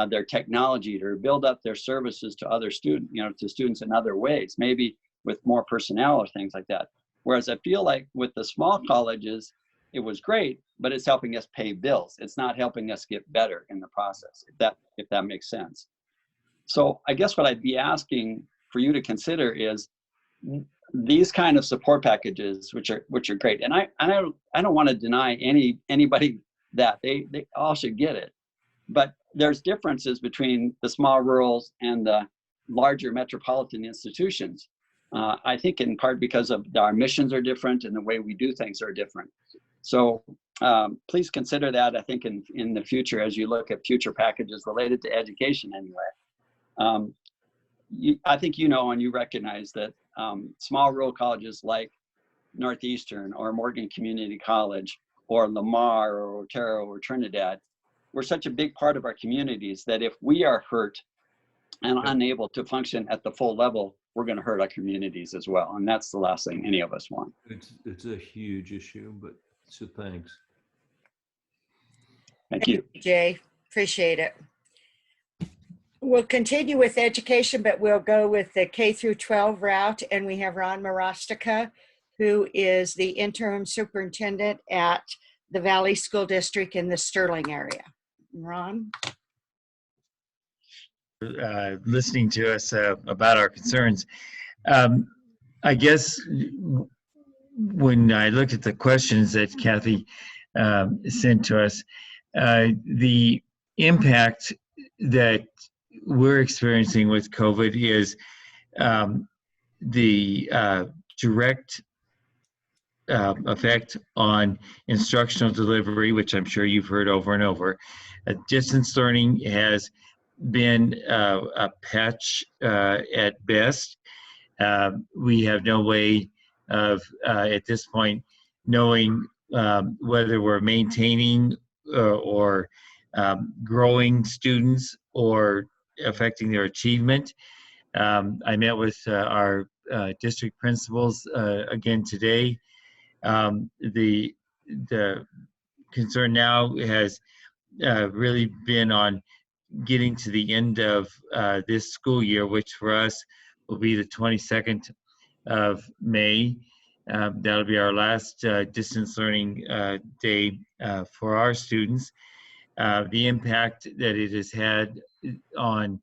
their technology, or build up their services to other students, to students in other ways, maybe with more personnel or things like that. Whereas I feel like with the small colleges, it was great, but it's helping us pay bills. It's not helping us get better in the process, if that makes sense. So I guess what I'd be asking for you to consider is these kind of support packages, which are great. And I don't want to deny anybody that they all should get it, but there's differences between the small rurals and the larger metropolitan institutions. I think in part because of our missions are different and the way we do things are different. So please consider that, I think, in the future, as you look at future packages related to education anyway. I think and you recognize that small rural colleges like Northeastern or Morgan Community College or Lamar or Otero or Trinidad were such a big part of our communities that if we are hurt and unable to function at the full level, we're going to hurt our communities as well. And that's the last thing any of us want. It's a huge issue, but so thanks. Thank you. Jay, appreciate it. We'll continue with education, but we'll go with the K through 12 route. And we have Ron Marostica, who is the interim superintendent at the Valley School District in the Sterling area. Ron? Listening to us about our concerns. I guess when I looked at the questions that Kathy sent to us, the impact that we're experiencing with COVID is the direct effect on instructional delivery, which I'm sure you've heard over and over. Distance learning has been a patch at best. We have no way of, at this point, knowing whether we're maintaining or growing students or affecting their achievement. I met with our district principals again today. The concern now has really been on getting to the end of this school year, which for us will be the 22nd of May. That'll be our last distance learning day for our students. The impact that it has had on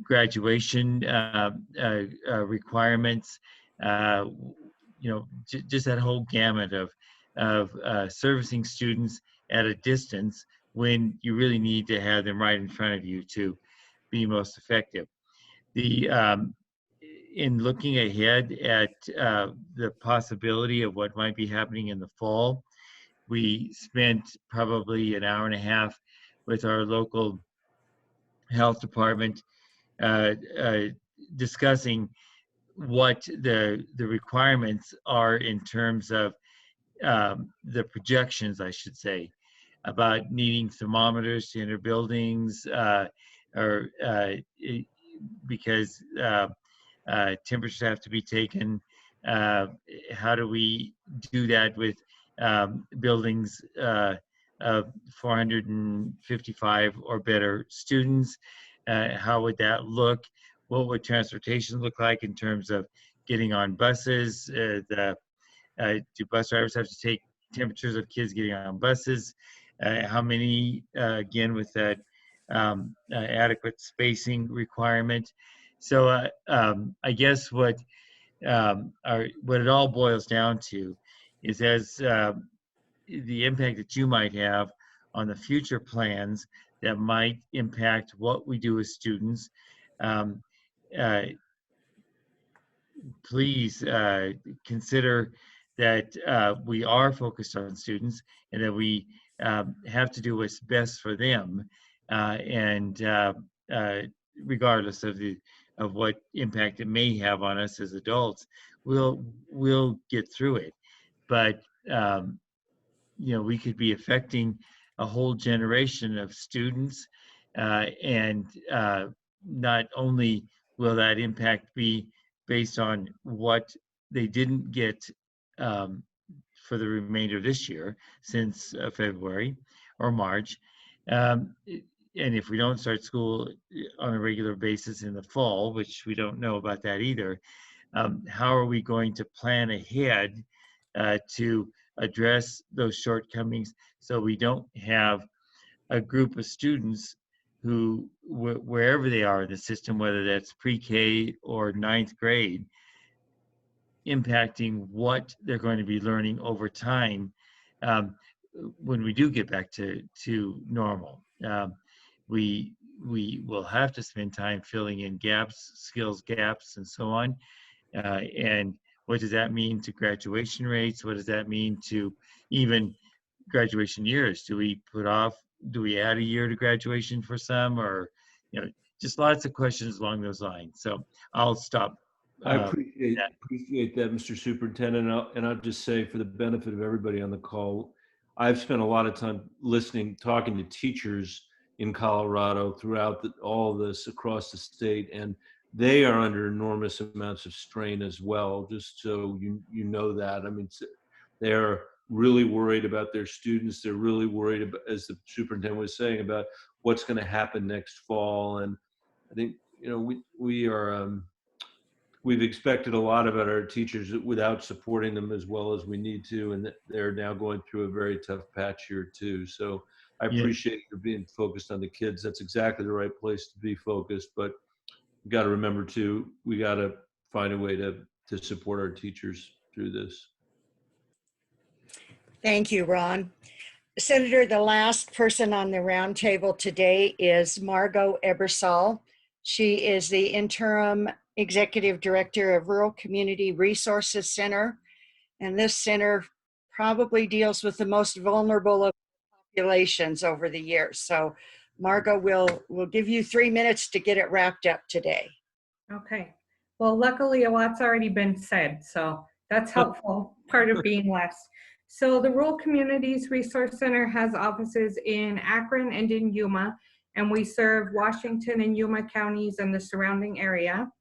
graduation requirements, just that whole gamut of servicing students at a distance when you really need to have them right in front of you to be most effective. In looking ahead at the possibility of what might be happening in the fall, we spent probably an hour and a half with our local health department discussing what the requirements are in terms of the projections, I should say, about needing thermometers to enter buildings, because temperatures have to be taken. How do we do that with buildings of 455 or better students? How would that look? What would transportation look like in terms of getting on buses? Do bus drivers have to take temperatures of kids getting on buses? How many, again, with that adequate spacing requirement? So I guess what it all boils down to is, as the impact that you might have on the future plans that might impact what we do with students. please consider that we are focused on students and that we have to do what's best for them, and regardless of what impact it may have on us as adults, we'll get through it. But we could be affecting a whole generation of students, and not only will that impact be based on what they didn't get for the remainder of this year since February or March, and if we don't start school on a regular basis in the fall, which we don't know about that either, how are we going to plan ahead to address those shortcomings so we don't have a group of students who, wherever they are in the system, whether that's pre-K or ninth grade, impacting what they're going to be learning over time when we do get back to normal. We will have to spend time filling in gaps, skills gaps, and so on. And what does that mean to graduation rates? What does that mean to even graduation years? Do we add a year to graduation for some, or just lots of questions along those lines. So I'll stop. I appreciate that, Mr. Superintendent. And I'll just say, for the benefit of everybody on the call, I've spent a lot of time listening, talking to teachers in Colorado throughout all this across the state, and they are under enormous amounts of strain as well. Just so you know that. I mean, they're really worried about their students. They're really worried about, as the superintendent was saying, about what's going to happen next fall. And I think we've expected a lot about our teachers without supporting them as well as we need to, and they're now going through a very tough patch here too. So I appreciate you being focused on the kids. That's exactly the right place to be focused, but we got to remember too, we got to find a way to support our teachers through this. Thank you, Ron. Senator, the last person on the roundtable today is Margot Ebersol. She is the interim executive director of Rural Community Resources Center. And this center probably deals with the most vulnerable of populations over the years. So Margot, we'll give you 3 minutes to get it wrapped up today. Okay. Well, luckily a lot's already been said, so that's helpful, part of being last. So the Rural Communities Resource Center has offices in Akron and in Yuma, and we serve Washington and Yuma counties and the surrounding area.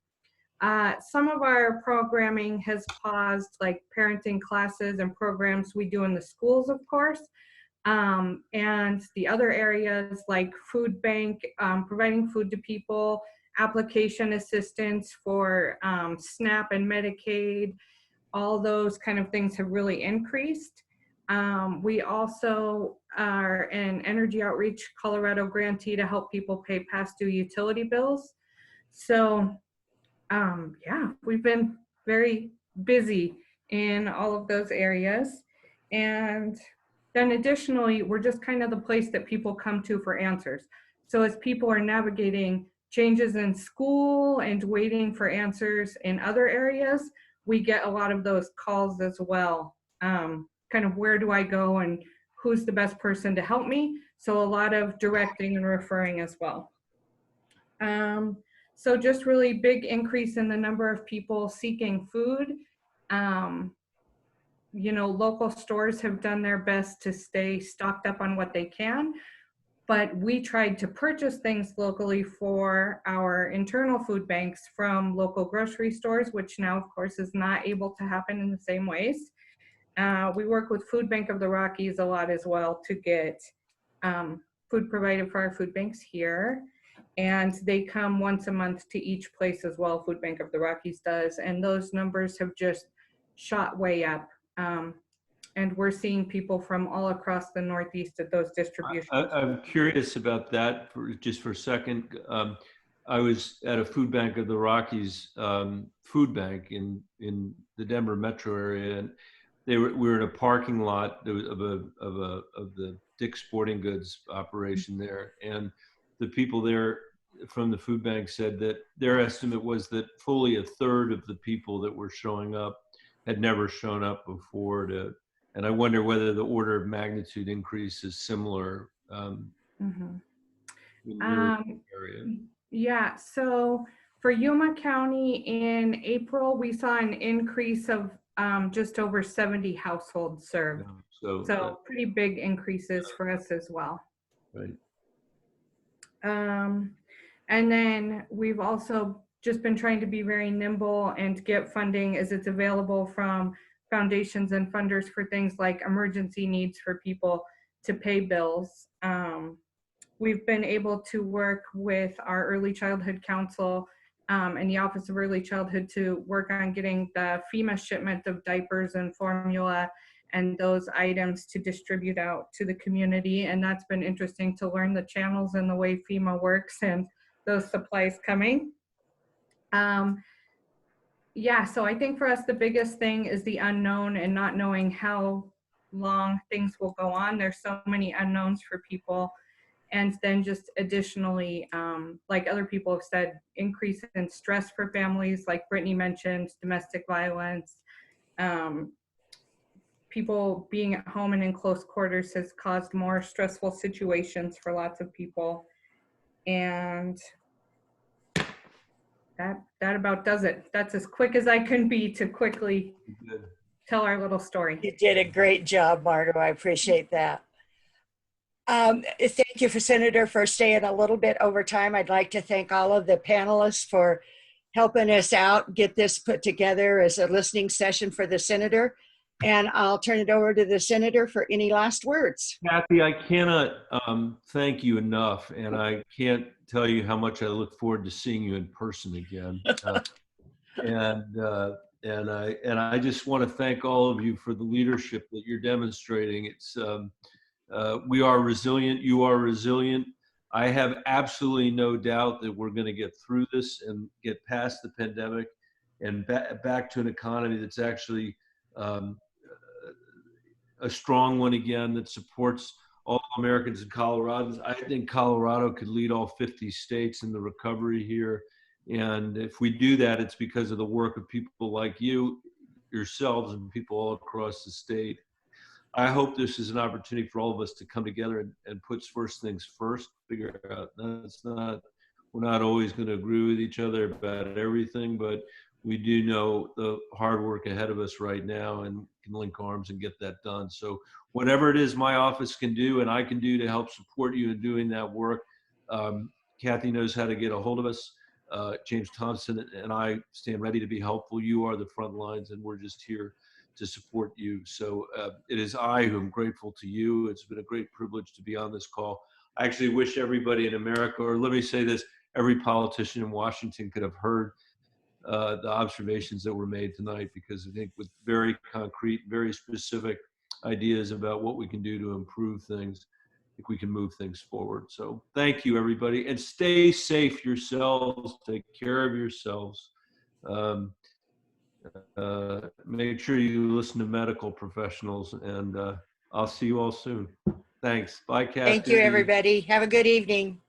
Some of our programming has paused, like parenting classes and programs we do in the schools, of course. And the other areas like food bank, providing food to people, application assistance for SNAP and Medicaid, all those kind of things have really increased. We also are an Energy Outreach Colorado grantee to help people pay past due utility bills. So yeah, we've been very busy in all of those areas. And then additionally, we're just kind of the place that people come to for answers. So as people are navigating changes in school and waiting for answers in other areas, we get a lot of those calls as well. Kind of where do I go and who's the best person to help me? So a lot of directing and referring as well. So just really big increase in the number of people seeking food. Local stores have done their best to stay stocked up on what they can, but we tried to purchase things locally for our internal food banks from local grocery stores, which now of course is not able to happen in the same ways. We work with Food Bank of the Rockies a lot as well to get food provided for our food banks here. And they come once a month to each place as well, Food Bank of the Rockies does. And those numbers have just shot way up. And we're seeing people from all across the Northeast at those distributions. I'm curious about that just for a second. I was at a Food Bank of the Rockies food bank in the Denver metro area, and we were in a parking lot of the Dick's Sporting Goods operation there, and the people there from the food bank said that their estimate was that fully a third of the people that were showing up had never shown up before. And I wonder whether the order of magnitude increase is similar in your area. Yeah, so for Yuma County in April, we saw an increase of just over 70 households served. Yeah, So pretty big increases for us as well. Right. And then we've also just been trying to be very nimble and get funding as it's available from foundations and funders for things like emergency needs for people to pay bills. We've been able to work with our Early Childhood Council and the Office of Early Childhood to work on getting the FEMA shipment of diapers and formula and those items to distribute out to the community. And that's been interesting to learn the channels and the way FEMA works and those supplies coming. Yeah, so I think for us, the biggest thing is the unknown and not knowing how long things will go on. There's so many unknowns for people. And then just additionally, like other people have said, increase in stress for families, like Brittany mentioned, domestic violence. People being at home and in close quarters has caused more stressful situations for lots of people. And that about does it. That's as quick as I can be to quickly tell our little story. You did a great job, Margo. I appreciate that. Thank you, Senator, for staying a little bit over time. I'd like to thank all of the panelists for helping us out, get this put together as a listening session for the Senator. And I'll turn it over to the Senator for any last words. Kathy, I cannot thank you enough, and I can't tell you how much I look forward to seeing you in person again. And I just want to thank all of you for the leadership that you're demonstrating. It's we are resilient. You are resilient. I have absolutely no doubt that we're going to get through this and get past the pandemic and back to an economy that's actually a strong one again, that supports all Americans and Coloradans. I think Colorado could lead all 50 states in the recovery here. And if we do that, it's because of the work of people like you, yourselves, and people all across the state. I hope this is an opportunity for all of us to come together and put first things first, figure out we're not always going to agree with each other about everything, but we do know the hard work ahead of us right now and can link arms and get that done. So whatever it is my office can do and I can do to help support you in doing that work, Kathy knows how to get a hold of us. James Thompson and I stand ready to be helpful. You are the front lines and we're just here to support you. So it is I who am grateful to you. It's been a great privilege to be on this call. I actually wish everybody in America, or let me say this, every politician in Washington could have heard the observations that were made tonight, because I think with very concrete, very specific ideas about what we can do to improve things, I think we can move things forward. So thank you, everybody, and stay safe yourselves. Take care of yourselves. Make sure you listen to medical professionals, and I'll see you all soon. Thanks. Bye, Kathy. Thank you, everybody. Have a good evening.